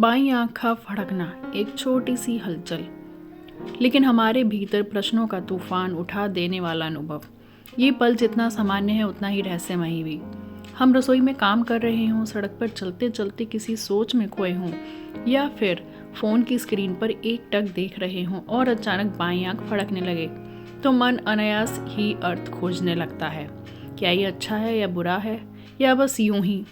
बाईं आंख का फड़कना, एक छोटी सी हलचल, लेकिन हमारे भीतर प्रश्नों का तूफान उठा देने वाला अनुभव। ये पल जितना सामान्य है उतना ही रहस्यमयी भी। हम रसोई में काम कर रहे हों, सड़क पर चलते चलते किसी सोच में खोए हों, या फिर फ़ोन की स्क्रीन पर एक टक देख रहे हों और अचानक बाईं आंख फड़कने लगे, तो मन अनायास ही अर्थ खोजने लगता है। क्या ये अच्छा है या बुरा है, या बस यूं ही?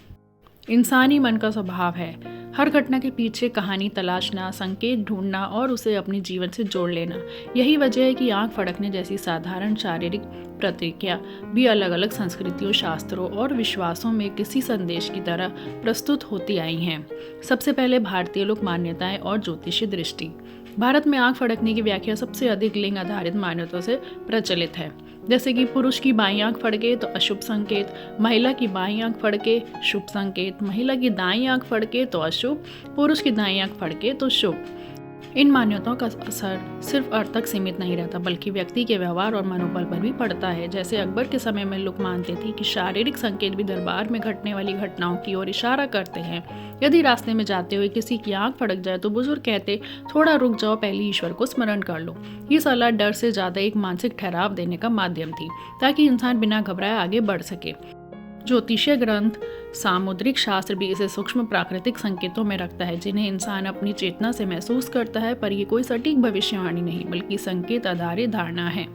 इंसानी मन का स्वभाव है हर घटना के पीछे कहानी तलाशना, संकेत ढूंढना और उसे अपने जीवन से जोड़ लेना। यही वजह है कि आंख फड़कने जैसी साधारण शारीरिक प्रतिक्रिया भी अलग अलग संस्कृतियों, शास्त्रों और विश्वासों में किसी संदेश की तरह प्रस्तुत होती आई हैं। सबसे पहले भारतीय लोक मान्यताएं और ज्योतिषीय दृष्टि। भारत में आंख फड़कने की व्याख्या सबसे अधिक लिंग आधारित मान्यताओं से प्रचलित है, जैसे कि पुरुष की बाईं आंख फड़के तो अशुभ संकेत, महिला की बाईं आंख फड़के शुभ संकेत, महिला की दाईं आंख फड़के तो अशुभ, पुरुष की दाईं आंख फड़के तो शुभ। इन मान्यताओं का असर सिर्फ अर्थ तक सीमित नहीं रहता, बल्कि व्यक्ति के व्यवहार और मनोबल पर भी पड़ता है। जैसे अकबर के समय में लोग मानते थे कि शारीरिक संकेत भी दरबार में घटने वाली घटनाओं की ओर इशारा करते हैं। यदि रास्ते में जाते हुए किसी की आंख फड़क जाए तो बुजुर्ग कहते, थोड़ा रुक जाओ, पहले ईश्वर को स्मरण कर लो। ये सलाह डर से ज्यादा एक मानसिक ठहराव देने का माध्यम थी, ताकि इंसान बिना घबराए आगे बढ़ सके। ज्योतिषीय ग्रंथ, सामुद्रिक शास्त्र भी इसे सूक्ष्म प्राकृतिक संकेतों में रखता है, जिन्हें इंसान अपनी चेतना से महसूस करता है, पर ये कोई सटीक भविष्यवाणी नहीं, बल्कि संकेत आधारित धारणा है।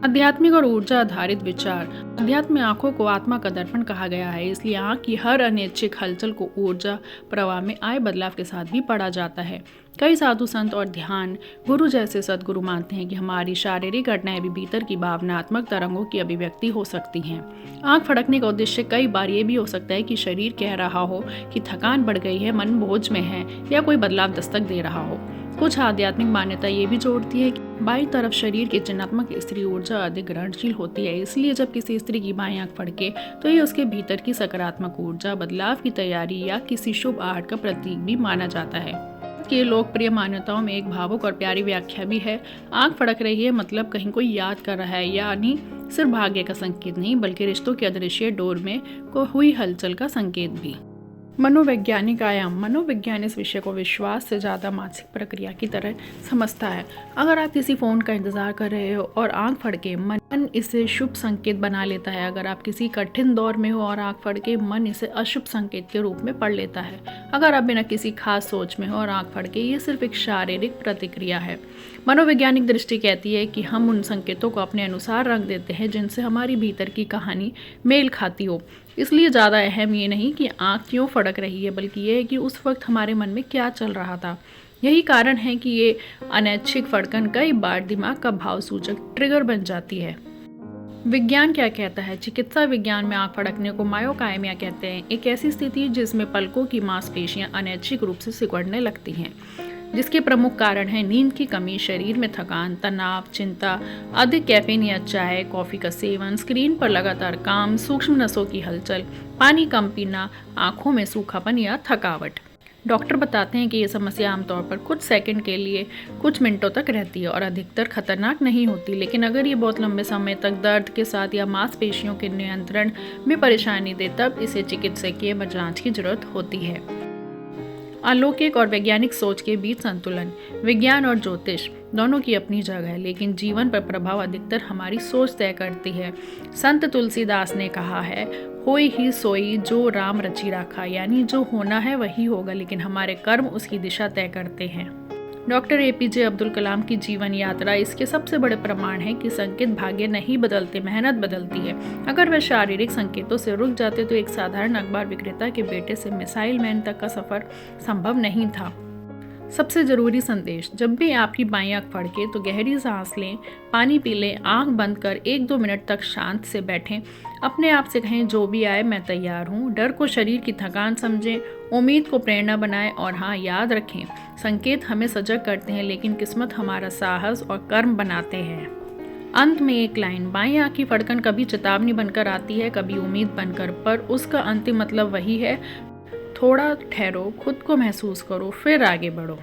आध्यात्मिक और ऊर्जा आधारित विचार। अध्यात्म में आंखों को आत्मा का दर्पण कहा गया है, इसलिए आंख की हर अनैच्छिक हलचल को ऊर्जा प्रवाह में आए बदलाव के साथ भी पढ़ा जाता है। कई साधु संत और ध्यान गुरु जैसे सद्गुरु मानते हैं कि हमारी शारीरिक घटनाएं भी भीतर की भावनात्मक तरंगों की अभिव्यक्ति हो सकती हैं। आंख फड़कने का उद्देश्य कई बार ये भी हो सकता है कि शरीर कह रहा हो कि थकान बढ़ गई है, मन बोझ में है, या कोई बदलाव दस्तक दे रहा हो। कुछ आध्यात्मिक मान्यता ये भी जोड़ती है कि बाईं तरफ शरीर की चिन्हात्मक स्त्री ऊर्जा अधिक ग्रहणशील होती है, इसलिए जब किसी स्त्री की बाईं आंख फड़के तो ये उसके भीतर की सकारात्मक ऊर्जा, बदलाव की तैयारी या किसी शुभ आहट का प्रतीक भी माना जाता है। के लोकप्रिय मान्यताओं में एक भावुक और प्यारी व्याख्या भी है। आंख फड़क रही है मतलब कहीं कोई याद कर रहा है, यानी सिर्फ भाग्य का संकेत नहीं, बल्कि रिश्तों के अदृश्य डोर में को हुई हलचल का संकेत भी। मनोवैज्ञानिक आयाम। मनोविज्ञान इस विषय को विश्वास से ज़्यादा मानसिक प्रक्रिया की तरह समझता है। अगर आप किसी फ़ोन का इंतज़ार कर रहे हो और आंख फड़के, मन इसे शुभ संकेत बना लेता है। अगर आप किसी कठिन दौर में हो और आंख फड़के, मन इसे अशुभ संकेत के रूप में पढ़ लेता है। अगर आप बिना किसी खास सोच में हो और आंख फड़के, ये सिर्फ एक शारीरिक प्रतिक्रिया है। मनोवैज्ञानिक दृष्टि कहती है कि हम उन संकेतों को अपने अनुसार रंग देते हैं जिनसे हमारी भीतर की कहानी मेल खाती हो। इसलिए ज़्यादा अहम ये नहीं कि आंख क्यों फड़क रही है, बल्कि ये है कि उस वक्त हमारे मन में क्या चल रहा था। यही कारण है कि ये अनैच्छिक फड़कन कई बार दिमाग का भाव सूचक ट्रिगर बन जाती है। विज्ञान क्या कहता है? चिकित्सा विज्ञान में आंख फड़कने को मायोकाइमिया कहते हैं, एक ऐसी स्थिति जिसमें पलकों की मांसपेशियां अनैच्छिक रूप से सिकुड़ने लगती हैं, जिसके प्रमुख कारण है नींद की कमी, शरीर में थकान, तनाव, चिंता, अधिक कैफीन या चाय, कॉफ़ी का सेवन, स्क्रीन पर लगातार काम, सूक्ष्म नसों की हलचल, पानी कम पीना, आंखों में सूखापन या थकावट। डॉक्टर बताते हैं कि ये समस्या आमतौर पर कुछ सेकंड के लिए, कुछ मिनटों तक रहती है और अधिकतर खतरनाक नहीं होती, लेकिन अगर ये बहुत लंबे समय तक दर्द के साथ या मांसपेशियों के नियंत्रण में परेशानी दे, तब इसे चिकित्सकीय जांच की जरूरत होती है। अलौकिक और वैज्ञानिक सोच के बीच संतुलन। विज्ञान और ज्योतिष दोनों की अपनी जगह है, लेकिन जीवन पर प्रभाव अधिकतर हमारी सोच तय करती है। संत तुलसीदास ने कहा है, होई ही सोई जो राम रचि राखा, यानी जो होना है वही होगा, लेकिन हमारे कर्म उसकी दिशा तय करते हैं। डॉक्टर APJ अब्दुल कलाम की जीवन यात्रा इसके सबसे बड़े प्रमाण है कि संकेत भाग्य नहीं बदलते, मेहनत बदलती है। अगर वह शारीरिक संकेतों से रुक जाते तो एक साधारण अखबार विक्रेता के बेटे से मिसाइल मैन तक का सफर संभव नहीं था। सबसे जरूरी संदेश। जब भी आपकी बाईं आंख फड़के तो गहरी सांस लें, पानी पी लें, आंख बंद कर 1-2 मिनट तक शांत से बैठें। अपने आप से कहें, जो भी आए मैं तैयार हूँ। डर को शरीर की थकान समझें, उम्मीद को प्रेरणा बनाएं, और हाँ, याद रखें, संकेत हमें सजग करते हैं, लेकिन किस्मत हमारा साहस और कर्म बनाते हैं। अंत में एक लाइन, बाईं आंख की फड़कन कभी चेतावनी बनकर आती है, कभी उम्मीद बनकर, पर उसका अंतिम मतलब वही है, थोड़ा ठहरो, खुद को महसूस करो, फिर आगे बढ़ो।